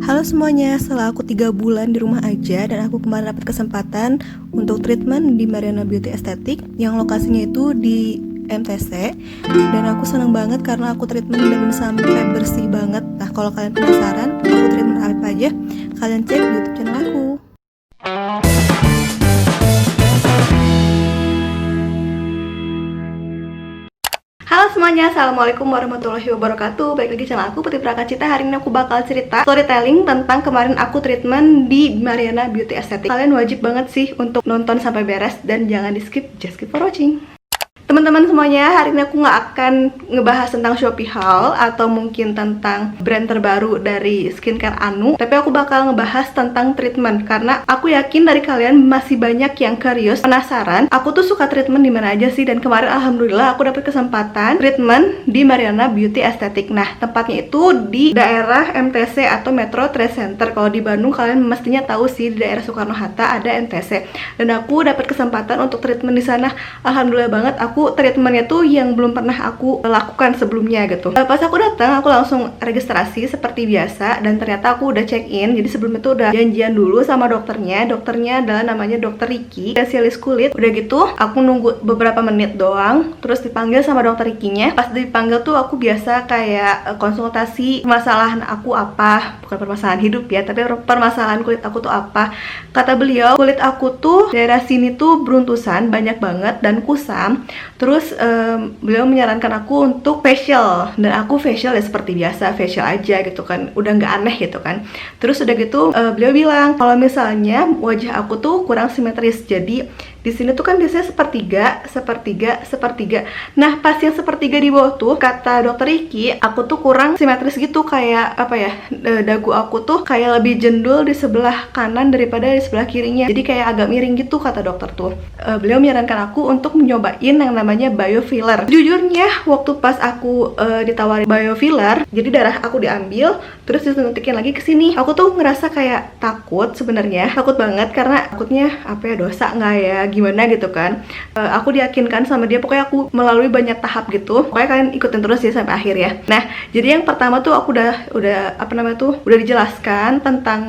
Halo semuanya, setelah aku 3 bulan di rumah aja dan aku kemarin dapat kesempatan untuk treatment di Mariana Beauty Aesthetic yang lokasinya itu di MTC, dan aku seneng banget karena aku treatment dan sampai bersih banget. Nah, kalau kalian penasaran aku treatment apa aja, kalian cek di YouTube channel aku. Halo semuanya, assalamualaikum warahmatullahi wabarakatuh. Balik lagi channel aku, Putri Prakacita. Hari ini aku bakal cerita storytelling tentang kemarin aku treatment di Mariana Beauty Aesthetic. Kalian wajib banget sih untuk nonton sampai beres dan jangan di skip, just keep for watching. Teman-teman semuanya, hari ini aku nggak akan ngebahas tentang Shopee Haul atau mungkin tentang brand terbaru dari skincare Anu, tapi aku bakal ngebahas tentang treatment karena aku yakin dari kalian masih banyak yang curious, penasaran aku tuh suka treatment di mana aja sih. Dan kemarin alhamdulillah aku dapet kesempatan treatment di Mariana Beauty Aesthetic. Nah, tempatnya itu di daerah MTC atau Metro Trade Center. Kalau di Bandung kalian mestinya tahu sih, di daerah Soekarno Hatta ada MTC. Dan aku dapat kesempatan untuk treatment di sana. Alhamdulillah banget, aku treatmentnya tuh yang belum pernah aku lakukan sebelumnya gitu. Pas aku datang, aku langsung registrasi seperti biasa dan ternyata aku udah check in. Jadi sebelum itu udah janjian dulu sama dokternya. Dokternya adalah namanya Dokter Ricky, spesialis kulit. Udah gitu, aku nunggu beberapa menit doang, terus dipanggil sama Dokter Ricky-nya. Pas dipanggil tuh aku biasa kayak konsultasi permasalahan aku apa, bukan permasalahan hidup ya, tapi permasalahan kulit aku tuh apa. Kata beliau, kulit aku tuh daerah sini tuh beruntusan banyak banget dan kusam. Terus beliau menyarankan aku untuk facial, dan aku facial ya seperti biasa, facial aja gitu kan, udah nggak aneh gitu kan. Terus udah gitu beliau bilang kalau misalnya wajah aku tuh kurang simetris, jadi di sini tuh kan biasanya sepertiga, sepertiga, sepertiga. Nah, pas yang sepertiga di bawah tuh, kata Dokter Ricky, aku tuh kurang simetris gitu, kayak apa ya, dagu aku tuh kayak lebih jendul di sebelah kanan daripada di sebelah kirinya. Jadi kayak agak miring gitu kata dokter tuh. Beliau menyarankan aku untuk nyobain yang namanya biofiller. Jujurnya, waktu pas aku ditawarin biofiller, jadi darah aku diambil, terus disuntikin lagi ke sini. Aku tuh ngerasa kayak takut sebenarnya, takut banget karena takutnya apa ya, dosa nggak ya, gimana gitu kan. Aku diyakinkan sama dia, pokoknya aku melalui banyak tahap gitu, pokoknya kalian ikutin terus ya sampai akhir ya. Nah, jadi yang pertama tuh aku udah apa namanya tuh, udah dijelaskan tentang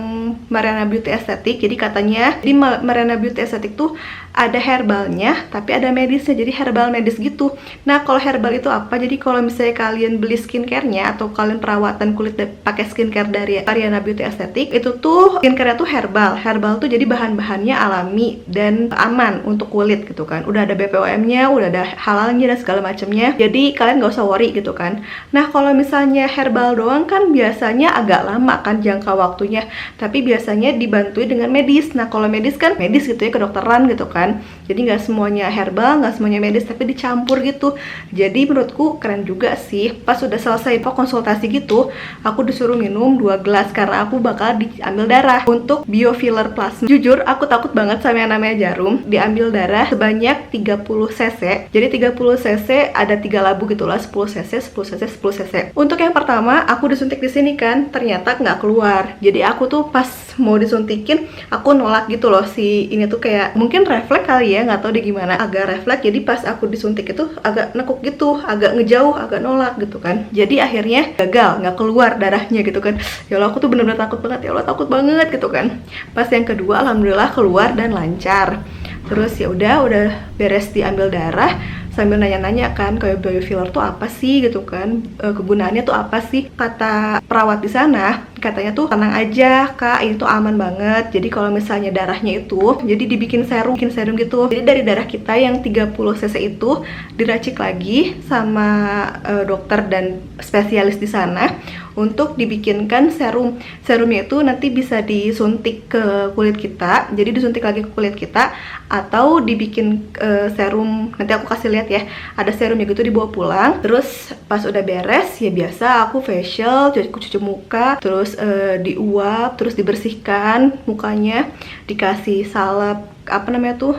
Mariana Beauty Aesthetic. Jadi katanya di Mariana Beauty Aesthetic tuh ada herbalnya tapi ada medisnya, jadi herbal medis gitu. Nah, kalau herbal itu apa? Jadi kalau misalnya kalian beli skincare-nya atau kalian perawatan kulit pakai skincare dari Mariana Beauty Aesthetic, itu tuh skincare-nya tuh herbal. Herbal tuh jadi bahan-bahannya alami dan aman untuk kulit gitu kan. Udah ada BPOM-nya, udah ada halalnya dan segala macamnya. Jadi kalian gak usah worry gitu kan. Nah, kalau misalnya herbal doang kan biasanya agak lama kan jangka waktunya, tapi biasanya dibantui dengan medis. Nah, kalau medis kan medis gitu ya, kedokteran gitu kan. Jadi nggak semuanya herbal, nggak semuanya medis, tapi dicampur gitu. Jadi menurutku keren juga sih. Pas udah selesai konsultasi gitu, aku disuruh minum 2 gelas karena aku bakal diambil darah untuk biofiller plasma. Jujur aku takut banget sama yang namanya jarum. Diambil darah sebanyak 30 cc. Jadi 30 cc ada 3 labu gitu lah, 10 cc, 10 cc, 10 cc. Untuk yang pertama aku disuntik di sini kan, ternyata nggak keluar. Jadi aku tuh pas mau disuntikin, aku nolak gitu loh, si ini tuh kayak mungkin refleks kali ya, nggak tahu deh gimana, agak refleks. Jadi pas aku disuntik itu agak nekuk gitu, agak ngejauh, agak nolak gitu kan. Jadi akhirnya gagal, nggak keluar darahnya gitu kan. Ya Allah, aku tuh bener-bener takut banget, ya Allah takut banget gitu kan. Pas yang kedua alhamdulillah keluar dan lancar. Terus ya udah beres diambil darah, sambil nanya-nanya kan kayak biofiller tuh apa sih gitu kan, kegunaannya tuh apa sih. Kata perawat di sana, katanya tuh tenang aja kak, ini tuh aman banget. Jadi kalau misalnya darahnya itu jadi dibikin serum gitu. Jadi dari darah kita yang 30 cc itu diracik lagi sama dokter dan spesialis di sana untuk dibikinkan serum. Serumnya itu nanti bisa disuntik ke kulit kita, jadi disuntik lagi ke kulit kita, atau dibikin serum, nanti aku kasih lihat ya, ada serumnya gitu dibawa pulang. Terus pas udah beres ya biasa aku facial, cuci muka, terus diuap, terus dibersihkan mukanya, dikasih salep apa namanya tuh,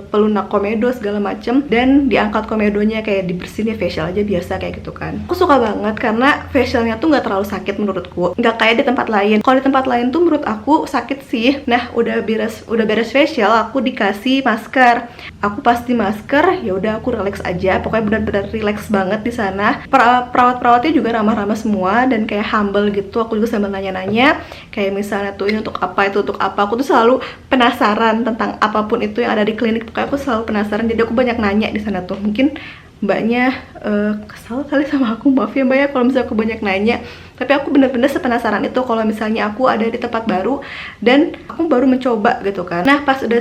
pelunak komedo segala macem, dan diangkat komedonya kayak dibersihin ya, facial aja biasa kayak gitu kan. Aku suka banget karena facialnya tuh nggak terlalu sakit menurutku, nggak kayak di tempat lain. Kalau di tempat lain tuh menurut aku sakit sih. Nah udah beres facial, aku dikasih masker. Aku pasti masker, ya udah aku relax aja. Pokoknya benar-benar relax banget di sana. Perawat-perawatnya juga ramah-ramah semua dan kayak humble gitu. Aku juga sambil nanya-nanya kayak misalnya tuh ini untuk apa, itu untuk apa. Aku tuh selalu penasaran tentang apapun itu yang ada di klinik. Pokoknya aku selalu penasaran, jadi aku banyak nanya di sana tuh. Mungkin mbaknya kesal kali sama aku, maaf ya mbak ya kalau misalnya aku banyak nanya. Tapi aku bener-bener sepenasaran itu kalau misalnya aku ada di tempat baru dan aku baru mencoba gitu kan. Nah pas udah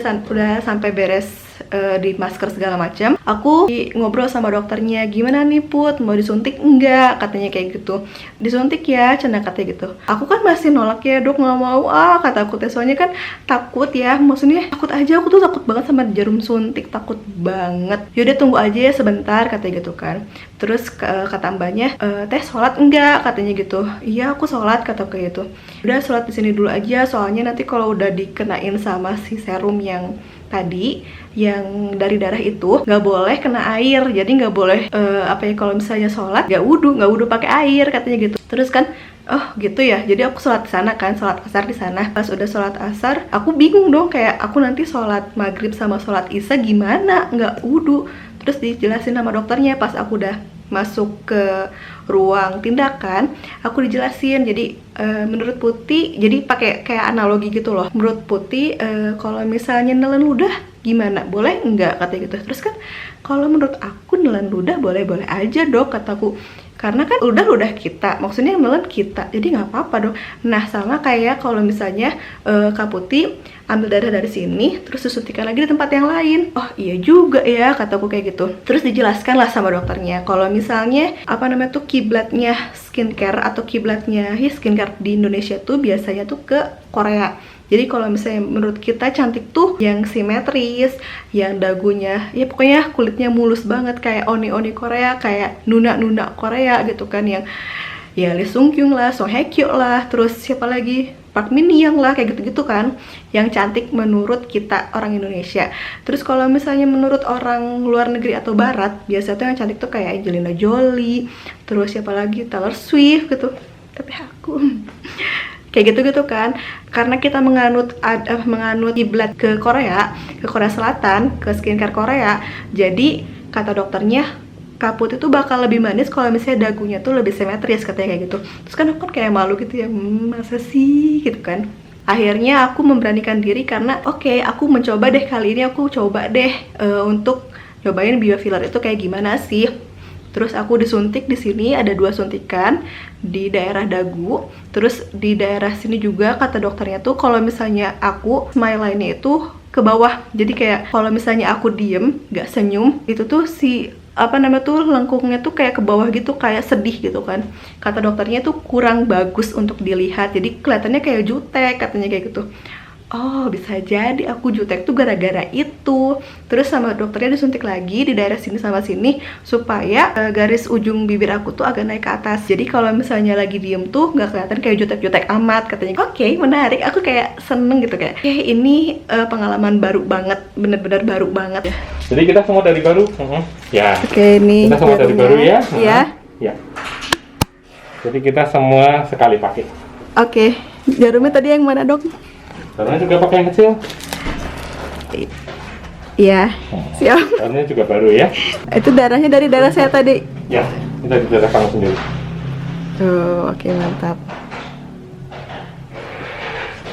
sampai beres di masker segala macam, aku ngobrol sama dokternya, gimana nih Put, mau disuntik enggak, katanya kayak gitu. Disuntik ya, cina katanya gitu. Aku kan masih nolak ya, dok nggak mau kata aku teh, soalnya kan takut ya, maksudnya takut aja, aku tuh takut banget sama jarum suntik, takut banget. Yaudah tunggu aja ya sebentar katanya gitu kan. Terus kata mbaknya, teh sholat enggak, katanya gitu. Iya aku sholat, kata aku kayak gitu. Udah sholat di sini dulu aja, soalnya nanti kalau udah dikenain sama si serum yang tadi yang dari darah itu nggak boleh kena air, jadi nggak boleh kalau misalnya sholat nggak wudhu pakai air, katanya gitu. Terus kan oh gitu ya, jadi aku sholat di sana kan, sholat asar di sana. Pas udah sholat asar aku bingung dong, kayak aku nanti sholat maghrib sama sholat isya gimana nggak wudhu. Terus dijelasin sama dokternya pas aku udah masuk ke ruang tindakan, aku dijelasin. Jadi menurut Putih, jadi pakai kayak analogi gitu loh. Menurut Putih kalau misalnya nelen ludah gimana, boleh enggak, katanya gitu. Terus kan kalau menurut aku nelen ludah boleh-boleh aja dok, kataku. Karena kan ludah kita, maksudnya yang nelen kita, jadi nggak apa-apa dong. Nah sama kayak kalau misalnya Kak Putih ambil darah dari sini terus disuntikan lagi di tempat yang lain. Oh iya juga ya, kataku kayak gitu. Terus dijelaskan lah sama dokternya kalau misalnya tuh kiblatnya skincare atau kiblatnya skincare di Indonesia tuh biasanya tuh ke Korea. Jadi kalau misalnya menurut kita cantik tuh yang simetris, yang dagunya ya pokoknya kulitnya mulus banget kayak oni-oni Korea, kayak nuna-nuna Korea gitu kan, yang ya Lee Sung Kyung lah, Song Hye Kyo lah, terus siapa lagi, Park Min Young lah, kayak gitu-gitu kan, yang cantik menurut kita orang Indonesia. Terus kalau misalnya menurut orang luar negeri atau barat, biasanya tuh yang cantik tuh kayak Angelina Jolie, terus siapa lagi, Taylor Swift gitu. Tapi aku kayak gitu-gitu kan, karena kita menganut kiblat ke Korea Selatan, ke skincare Korea. Jadi kata dokternya Kak Putih itu bakal lebih manis kalau misalnya dagunya tuh lebih simetris, katanya kayak gitu. Terus kan aku kan kayak malu gitu ya, masa sih gitu kan. Akhirnya aku memberanikan diri karena oke, aku mencoba deh, kali ini aku coba deh untuk nyobain biofiller itu kayak gimana sih. Terus aku disuntik di sini, ada 2 suntikan di daerah dagu. Terus di daerah sini juga kata dokternya tuh kalau misalnya aku smile line-nya itu ke bawah. Jadi kayak kalau misalnya aku diem, gak senyum, itu tuh si lengkungnya tuh kayak ke bawah gitu, kayak sedih gitu kan. Kata dokternya tuh kurang bagus untuk dilihat, jadi kelihatannya kayak jutek, katanya kayak gitu. Oh bisa jadi aku jutek tuh gara-gara itu. Terus sama dokternya disuntik lagi di daerah sini sama sini supaya garis ujung bibir aku tuh agak naik ke atas. Jadi kalau misalnya lagi diem tuh nggak kelihatan kayak jutek-jutek amat, katanya. Oke, menarik, aku kayak seneng gitu, kayak ini pengalaman baru banget, bener-bener baru banget ya. Jadi kita semua dari baru, ya. Oke, ini kita semua dari baru ya. Ya. Ya. Jadi kita semua sekali pakai. Oke, jarumnya tadi yang mana dok? Jarumnya juga pakai yang kecil. Iya, siap. Jarumnya juga baru ya. Itu darahnya dari darah saya tadi. Ya, ini dari darah kamu sendiri. Tuh, oke, mantap.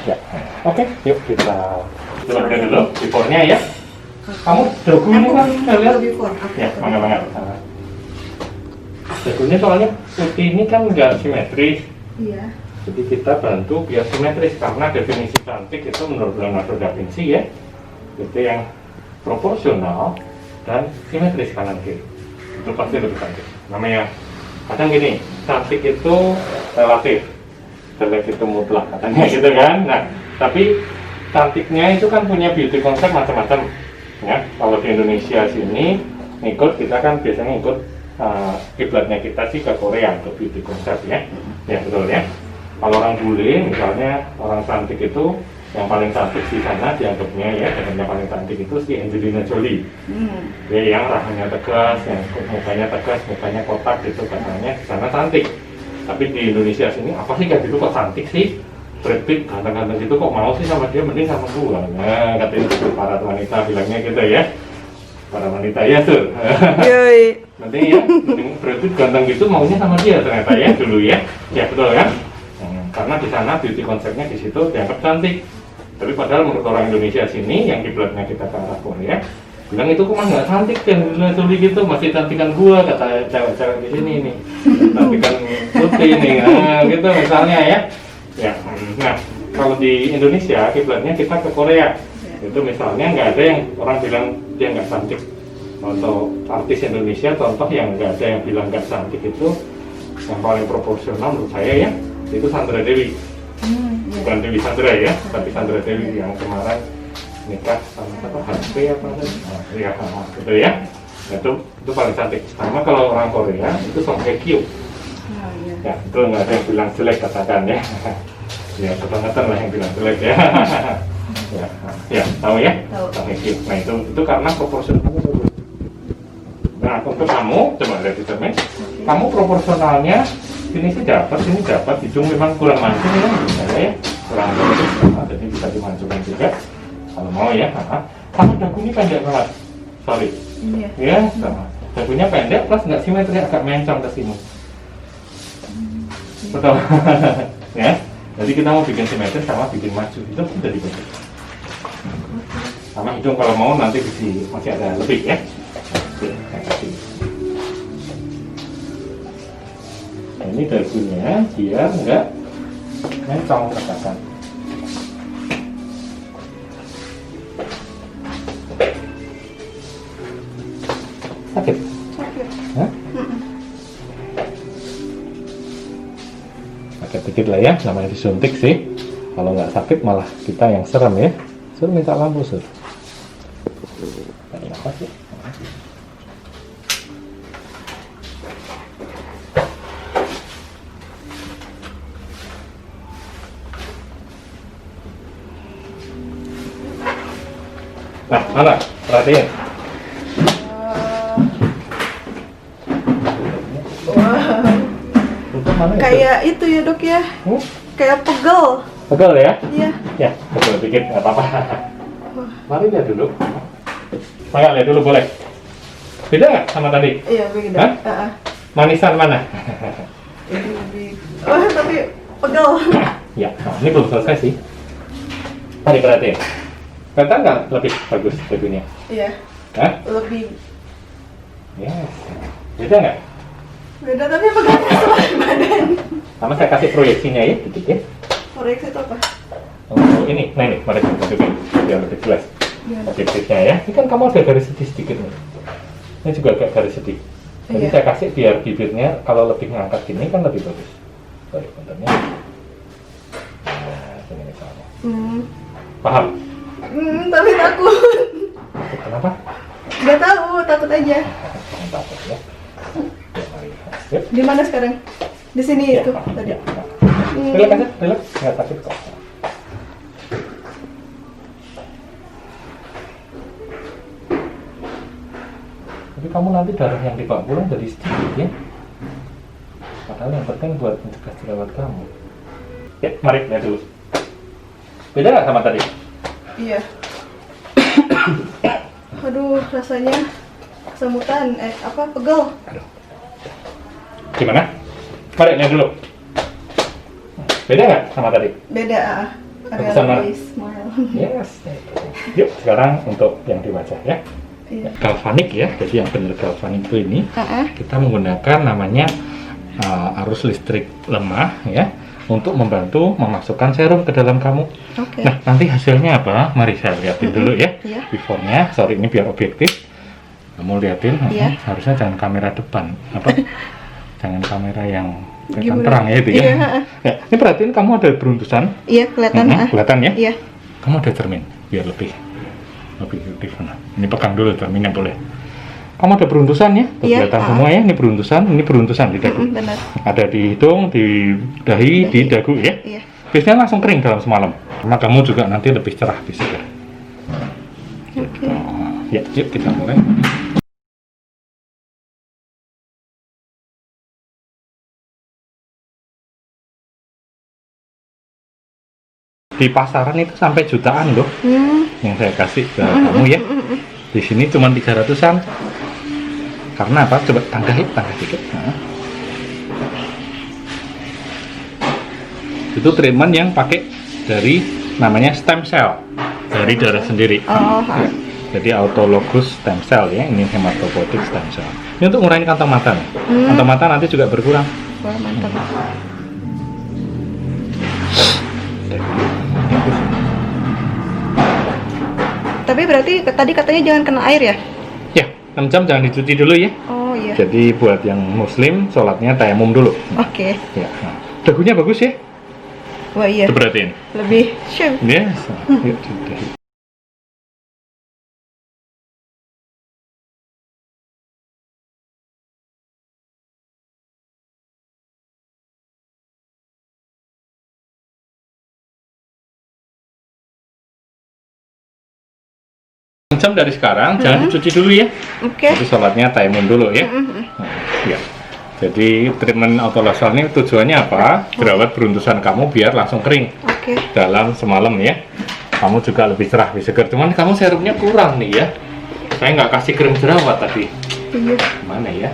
Ya, oke, yuk kita coba dulu before-nya ya. Kamu dagu ini kan lihat? Ya, mangga. Dagunya soalnya putih ini kan nggak simetris. Iya. Jadi kita bantu biar simetris, karena definisi cantik itu menurut Leonardo da Vinci ya, itu yang proporsional dan simetris kanan kiri. Itu pasti lebih cantik. Namanya kadang gini, cantik itu relatif, jelek itu mutlak katanya gitu kan. Nah, tapi cantiknya itu kan punya beauty konsep macam-macam. Ya, kalau di Indonesia sini kita kan biasanya ikut kiblatnya kita sih ke Korea untuk beauty konsep ya, ya betul ya. Kalau orang bule misalnya, orang cantik itu yang paling cantik di sana dianggapnya ya, yang paling cantik itu si Angelina Jolie. Dia yang rahangnya tegas, yang mukanya tegas, mukanya kotak gitu, katanya di sana cantik. Tapi di Indonesia sini apa sih kayak gitu kok cantik sih? Brad Pitt ganteng-ganteng gitu kok mau sih sama dia, mending sama gua. Nah, katanya itu para wanita bilangnya gitu ya. Para wanita ya tuh. Yoi. Nanti ya, mending Brad Pitt ganteng gitu maunya sama dia ternyata ya dulu ya. Ya betul kan? Karena di sana beauty konsepnya di situ dianggap cantik. Tapi padahal menurut orang Indonesia sini yang kiblatnya kita ke arah Korea, bilang itu kok mah nggak cantik kan, Jolie gitu, masih cantikan gua kata cewek-cewek di sini nih, cantikan putih nih, nah, gitu misalnya ya. Ya, nah kalau di Indonesia kiblatnya kita ke Korea, itu misalnya nggak ada yang orang bilang dia nggak cantik, atau artis Indonesia contoh yang nggak ada yang bilang nggak cantik itu, yang paling proporsional menurut saya ya, itu Sandra Dewi. Bukan Dewi Sandra ya, tapi Sandra Dewi yang kemarin nikah sama siapa, HP apa sih? Iya, gitu ya. Itu paling cantik. Sama kalau orang Korea itu Song Hye Kyo. Ya, itu nggak ada yang bilang jelek katakan ya. Ya, kebangetan lah yang bilang jelek ya. Ya, tahu ya? Tahu. Song Hye Kyo. Nah itu karena proporsionalnya bagus. Nah untuk kamu, coba lihat di cermin. Kamu proporsionalnya sini sih dapat, sini dapat, hidung memang kurang mancung ya, misalnya ya, kurang mancung, jadi bisa dimancungkan juga kalau mau ya. Sama dagu ini pendek banget, sorry, ya sama dagunya pendek plus nggak simetri, agak mencong ke sini, betul. Ya, jadi kita mau bikin simetri sama bikin maju itu udah dibentuk. Sama hidung kalau mau nanti masih ada lebih ya. Oke, saya kasih. Ini dagunya biar enggak mencong katakan. Sakit? Sakit. Hah? Sakit dikit lah ya, namanya disuntik sih. Kalau nggak sakit malah kita yang serem ya. Sur minta lampu sur. Tadi apa sih? Nah, mana? Perhatiin. Itu mana itu? Kayak itu ya dok ya, kayak pegel. Pegel ya? Iya. Ya, pegel dikit, nggak apa-apa. Mari lihat dulu. Maya, lihat dulu boleh. Beda nggak sama tadi? Iya beda. Hah? Manisan mana? Ini lebih. Oh tapi pegel. Ya, nah, ini belum selesai sih. Mari perhatiin. Kelihatan nggak lebih bagus dagunya? Iya. Hah? Lebih. Yes. Beda nggak? Beda tapi pegelnya sama badan. Sama saya kasih proyeksinya ya, dikit ya. Koreksi itu apa? Oh, ini, nah ini, mari kita coba biar lebih jelas. Objektifnya ya. Ini kan kamu ada garis sedih sedikit nih. Ini juga agak garis sedih. Jadi Iya. saya kasih biar bibirnya kalau lebih ngangkat gini kan lebih bagus. Sorry, bentarnya. Nah, ini misalnya. Paham? Tapi takut. Kenapa? Gak tahu, takut aja. Jangan takut ya. Ya, mari. Yuk. Di mana sekarang? Di sini itu paham. tadi. Ya, paham. Relax aja, relax. Nggak sakit kok. Tapi kamu nanti darah yang dibawa pulang jadi sedikit ya. Padahal yang penting buat mencegah jerawat kamu. Ya, mari lihat dulu. Beda nggak sama tadi? Iya. Aduh, rasanya kesemutan. Apa pegel? Gimana? Mari lihat dulu. Beda nggak sama tadi? Beda. Bagusan mana? Ada smile. Yes. Yuk, sekarang untuk yang di wajah ya. Iya. Galvanik ya, jadi yang benar galvanik itu ini kita menggunakan namanya arus listrik lemah ya untuk membantu memasukkan serum ke dalam kamu. Oke. Nah nanti hasilnya apa? Mari saya lihatin dulu ya. Iya. Before-nya, sorry ini biar objektif. Kamu lihatin, Iya. harusnya jangan kamera depan, apa? Jangan kamera yang kelihatan Gimana? terang ya itu ya. Iya. Ya, ini perhatiin kamu ada beruntusan. Iya, kelihatan. Kelihatan ya? Iya. Kamu ada cermin biar lebih objektif. Nah, ini pegang dulu cerminnya boleh. Kamu ada beruntusan ya? Tuh, Iya. kelihatan semua ya. Ini beruntusan di dagu. Benar. Ada di hidung, di dahi, di dagu ya. Iya. biasanya langsung kering dalam semalam. Karena kamu juga nanti lebih cerah bisa ya. Oke. Ya, yuk kita mulai. Di pasaran itu sampai jutaan loh yang saya kasih ke kamu ya. Di sini cuma 300-an. Karena apa? Coba tangga dikit. Nah. Itu treatment yang pakai dari namanya stem cell dari darah sendiri. Ya. Jadi autologous stem cell ya, ini hematopoietic stem cell. Ini untuk ngurangin kantong mata nih. Kantong mata nanti juga berkurang. Wah, mantap. Tapi berarti tadi katanya jangan kena air ya? Ya, 6 jam jangan dicuci dulu ya. Oh iya. Jadi buat yang muslim, sholatnya tayamum dulu. Oke. Ya, nah. Dagunya bagus ya? Wah iya. Perhatiin. Lebih syem. Yes. Yuk, sudah. Jam dari sekarang jangan dicuci dulu ya. Oke. Jadi sholatnya tayamum dulu ya. Nah, ya. Jadi treatment autologous ini tujuannya apa? Jerawat beruntusan kamu biar langsung kering Oke. dalam semalam ya. Kamu juga lebih cerah, lebih segar. Cuman kamu serumnya kurang nih ya. Saya nggak kasih krim jerawat tadi. Iya. Mana ya?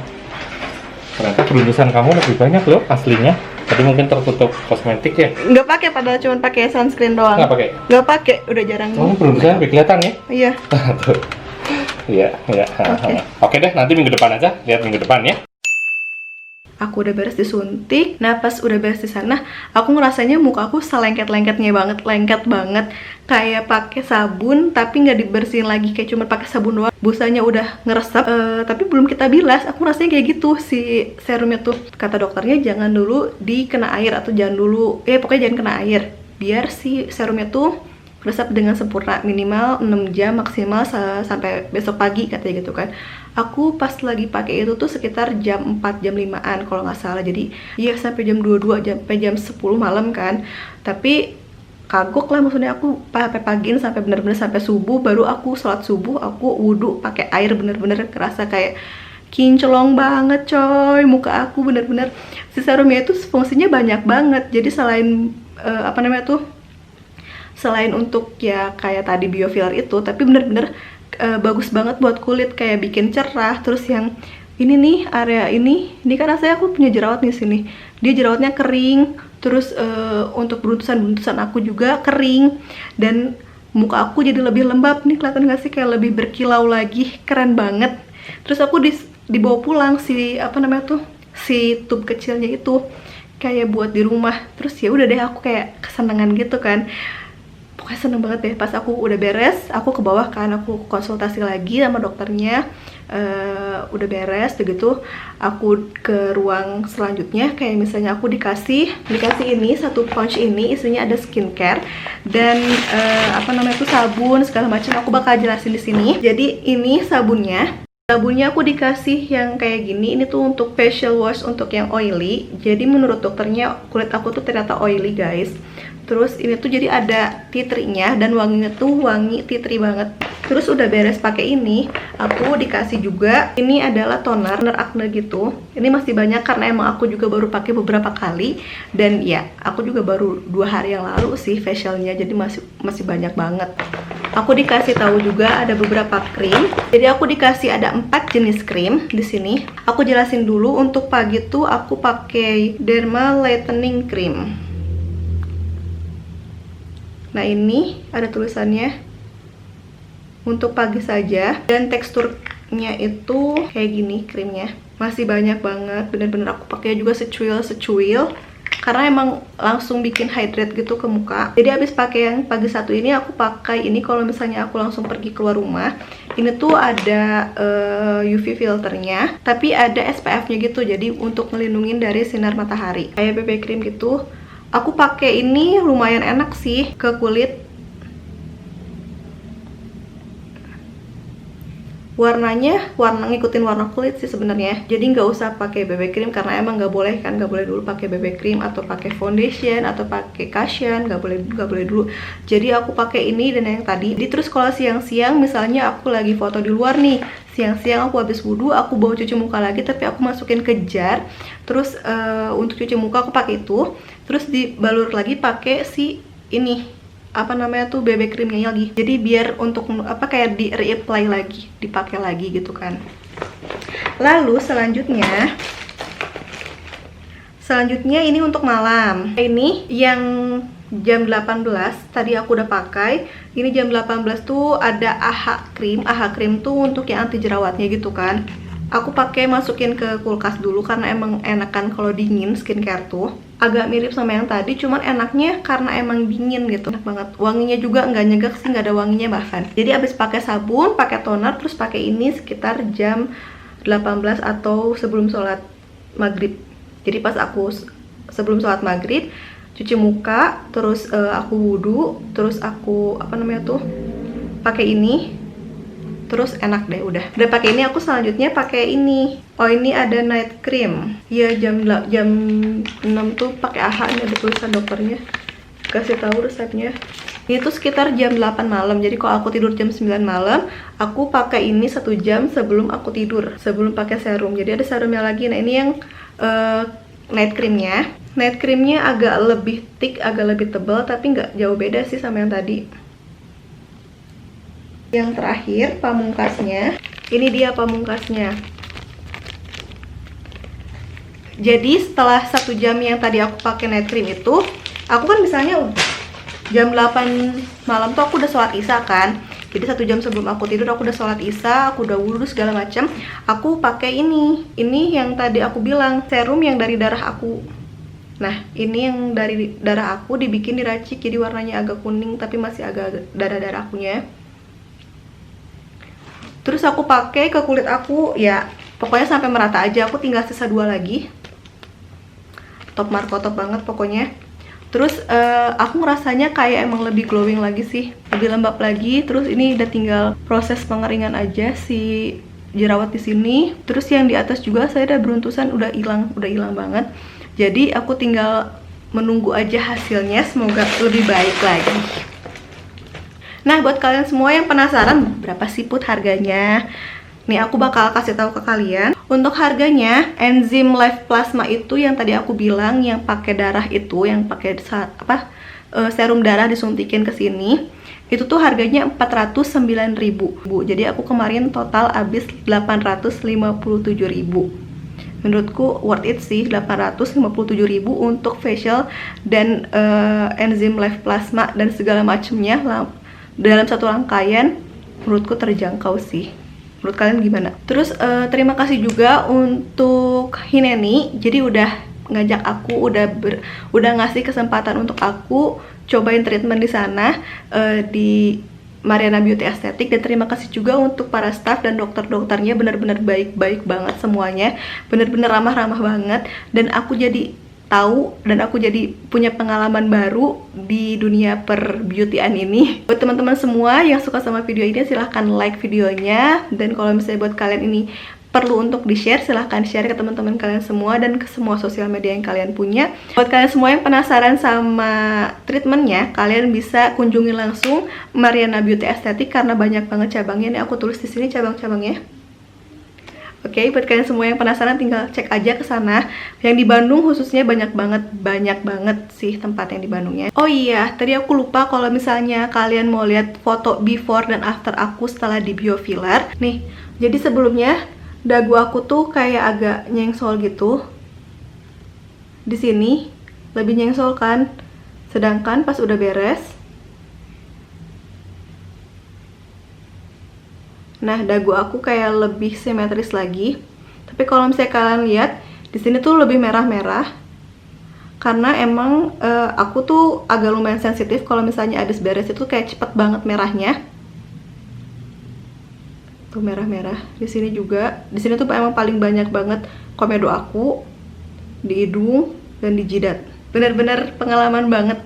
Ternyata beruntusan kamu lebih banyak loh aslinya. Tadi mungkin tertutup kosmetik ya. Nggak pakai, padahal cuma pakai sunscreen doang. Nggak pakai. Nggak pakai, udah jarang. Kamu beruntusan lebih kelihatan ya. Iya. Tuh. Iya, iya. Oke. Oke deh, nanti minggu depan aja. Lihat minggu depan ya. Aku udah beres disuntik. Nah pas udah beres di sana, aku ngerasanya muka aku selengket-lengketnya banget, lengket banget. Kayak pakai sabun tapi nggak dibersihin lagi, kayak cuma pakai sabun doang. Busanya udah ngeresep, tapi belum kita bilas. Aku rasanya kayak gitu si serumnya tuh. Kata dokternya jangan dulu dikena air atau jangan dulu, pokoknya jangan kena air. Biar si serumnya tuh resep dengan sempurna, minimal 6 jam maksimal sampai besok pagi katanya gitu kan. Aku pas lagi pakai itu tuh sekitar jam 4 jam 5-an kalau nggak salah. Jadi iya sampai jam 22 sampai jam 10 malam kan. Tapi kagok lah, maksudnya aku sampai pagiin sampai bener-bener sampai subuh, baru aku sholat subuh, aku wudhu pakai air, bener-bener kerasa kayak kinclong banget coy muka aku, bener-bener si serumnya itu fungsinya banyak banget. Jadi selain selain untuk ya kayak tadi biofiller itu, tapi bener-bener bagus banget buat kulit, kayak bikin cerah. Terus yang ini nih, area ini kan rasanya aku punya jerawat nih sini, dia jerawatnya kering. Terus untuk beruntusan aku juga kering, dan muka aku jadi lebih lembab nih, kelihatan gak sih, kayak lebih berkilau lagi, keren banget. Terus aku dibawa pulang si si tube kecilnya itu kayak buat di rumah. Terus ya udah deh, aku kayak kesenangan gitu kan. Pokoknya seneng banget deh. Pas aku udah beres, aku ke bawah kan, aku konsultasi lagi sama dokternya. Udah beres begitu, aku ke ruang selanjutnya. Kayak misalnya aku dikasih ini satu pouch, ini isinya ada skincare dan sabun segala macam. Aku bakal jelasin di sini. Jadi ini sabunnya aku dikasih yang kayak gini. Ini tuh untuk facial wash untuk yang oily. Jadi menurut dokternya kulit aku tuh ternyata oily guys. Terus ini tuh jadi ada tea tree-nya dan wanginya tuh wangi tea tree banget. Terus udah beres pakai ini, aku dikasih juga ini adalah toner acne gitu. Ini masih banyak karena emang aku juga baru pakai beberapa kali, dan ya aku juga baru 2 hari yang lalu sih facialnya, jadi masih banyak banget. Aku dikasih tahu juga ada beberapa krim. Jadi aku dikasih ada 4 jenis krim di sini. Aku jelasin dulu. Untuk pagi tuh aku pakai Derma Lightening Cream. Nah ini ada tulisannya untuk pagi saja, dan teksturnya itu kayak gini krimnya. Masih banyak banget, bener-bener aku pakai juga secuil karena emang langsung bikin hydrate gitu ke muka. Jadi habis pakai yang pagi satu ini, aku pakai ini kalau misalnya aku langsung pergi keluar rumah. Ini tuh ada UV filternya, tapi ada SPF-nya gitu, jadi untuk ngelindungin dari sinar matahari kayak BB cream gitu. Aku pakai ini lumayan enak sih ke kulit. Warnanya ngikutin warna kulit sih sebenarnya. Jadi nggak usah pakai BB cream karena emang nggak boleh kan, nggak boleh dulu pakai BB cream atau pakai foundation atau pakai cushion, nggak boleh dulu. Jadi aku pakai ini dan yang tadi. Jadi terus kalau siang-siang misalnya aku lagi foto di luar nih, siang-siang aku habis wudhu, aku bawa cuci muka lagi tapi aku masukin ke jar. Terus untuk cuci muka aku pakai itu, terus dibalur lagi pakai si ini apa namanya tuh BB creamnya lagi. Jadi biar untuk apa kayak di reapply lagi, dipakai lagi gitu kan. Lalu selanjutnya ini untuk malam. Ini yang jam 18 tadi aku udah pakai. Ini jam 18 tuh ada AHA cream. AHA cream tuh untuk yang anti jerawatnya gitu kan. Aku pakai masukin ke kulkas dulu karena emang enakan kalau dingin skincare tuh. Agak mirip sama yang tadi, cuman enaknya karena emang dingin gitu. Enak banget. Wanginya juga nggak nyegak sih, nggak ada wanginya bahkan. Jadi abis pakai sabun, pakai toner, terus pakai ini sekitar jam 18 atau sebelum sholat maghrib. Jadi pas aku sebelum sholat maghrib, cuci muka, terus aku wudhu, terus aku apa namanya tuh pakai ini. Terus enak deh udah pakai ini. Aku selanjutnya pakai ini. Oh ini ada night cream. Ya jam 6 tuh pakai AHA, ini ada tulisan dokternya. Kasih tahu resepnya. Ini tuh sekitar jam 8 malam. Jadi kalau aku tidur jam 9 malam, aku pakai ini 1 jam sebelum aku tidur, sebelum pakai serum. Jadi ada serumnya lagi. Nah ini yang night creamnya. Night creamnya agak lebih thick, agak lebih tebal, tapi nggak jauh beda sih sama yang tadi. Yang terakhir pamungkasnya, ini dia pamungkasnya. Jadi setelah 1 jam yang tadi aku pakai night cream itu, aku kan misalnya jam 8 malam tuh aku udah sholat isya kan. Jadi 1 jam sebelum aku tidur aku udah sholat isya, aku udah wudhu segala macam. Aku pakai ini yang tadi aku bilang, serum yang dari darah aku. Nah ini yang dari darah aku dibikin diracik, jadi warnanya agak kuning tapi masih agak darah-darah akunya. Terus aku pakai ke kulit aku, ya pokoknya sampai merata aja. Aku tinggal sisa 2 lagi. Top markotop banget pokoknya. Terus aku ngerasanya kayak emang lebih glowing lagi sih, lebih lembab lagi. Terus ini udah tinggal proses pengeringan aja si jerawat di sini. Terus yang di atas juga saya udah beruntusan, udah hilang banget. Jadi aku tinggal menunggu aja hasilnya, semoga lebih baik lagi. Nah, buat kalian semua yang penasaran berapa sih Put harganya? Nih aku bakal kasih tahu ke kalian. Untuk harganya, enzim Life Plasma itu yang tadi aku bilang, yang pakai darah itu, yang pakai serum darah disuntikin ke sini, itu tuh harganya 409.000. Jadi aku kemarin total habis 857.000. Menurutku worth it sih, 857.000 untuk facial dan enzim Life Plasma dan segala macemnya dalam satu rangkaian. Menurutku terjangkau sih. Menurut kalian gimana? Terus terima kasih juga untuk Hineni. Jadi udah ngajak aku, udah ngasih kesempatan untuk aku cobain treatment di sana di Mariana Beauty Aesthetic. Dan terima kasih juga untuk para staff dan dokter-dokternya, benar-benar baik-baik banget semuanya, benar-benar ramah-ramah banget. Dan aku jadi tahu dan aku jadi punya pengalaman baru di dunia per-beautyan ini. Buat teman-teman semua yang suka sama video ini, silahkan like videonya. Dan kalau misalnya buat kalian ini perlu untuk di-share, silahkan share ke teman-teman kalian semua dan ke semua sosial media yang kalian punya. Buat kalian semua yang penasaran sama treatmentnya, kalian bisa kunjungi langsung Mariana Beauty Aesthetic karena banyak banget cabangnya. Ini aku tulis di sini cabang-cabangnya. Oke, buat kalian semua yang penasaran tinggal cek aja ke sana. Yang di Bandung khususnya banyak banget sih tempat yang di Bandungnya. Oh iya, tadi aku lupa kalau misalnya kalian mau lihat foto before dan after aku setelah di biofiller. Nih, jadi sebelumnya dagu aku tuh kayak agak nyengsol gitu. Di sini lebih nyengsol kan. Sedangkan pas udah beres, nah, dagu aku kayak lebih simetris lagi. Tapi kalau misalnya kalian lihat, di sini tuh lebih merah-merah. Karena emang aku tuh agak lumayan sensitif kalau misalnya habis beres itu kayak cepet banget merahnya. Tuh merah-merah. Di sini juga. Di sini tuh emang paling banyak banget komedo aku di hidung dan di jidat. bener-bener pengalaman banget.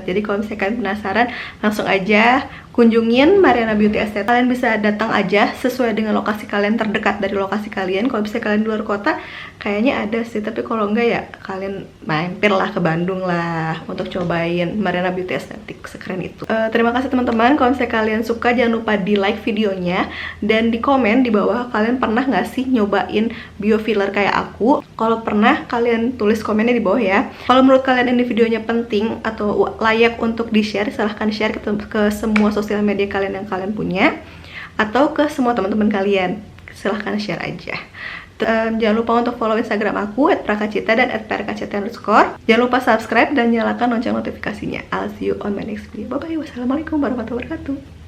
Jadi kalau misalnya kalian penasaran, langsung aja kunjungin Mariana Beauty Esthetic. Kalian bisa datang aja sesuai dengan lokasi kalian terdekat dari lokasi kalian. Kalau misalnya kalian di luar kota, kayaknya ada sih, tapi kalau enggak ya kalian mampir lah ke Bandung lah untuk cobain Mariana Beauty Esthetic, sekeren itu. Terima kasih teman-teman. Kalau misalnya kalian suka, jangan lupa di like videonya dan di komen di bawah kalian pernah nggak sih nyobain biofiller kayak aku. Kalau pernah, kalian tulis komennya di bawah ya. Kalau menurut kalian ini videonya penting atau layak untuk di-share, silahkan share ke semua sosial media kalian yang kalian punya, atau ke semua teman-teman kalian. Silahkan share aja. Jangan lupa untuk follow Instagram aku @prakacita dan @prkct_. Jangan lupa subscribe dan nyalakan lonceng notifikasinya. I'll see you on my next video. Bye bye. Wassalamualaikum warahmatullahi wabarakatuh.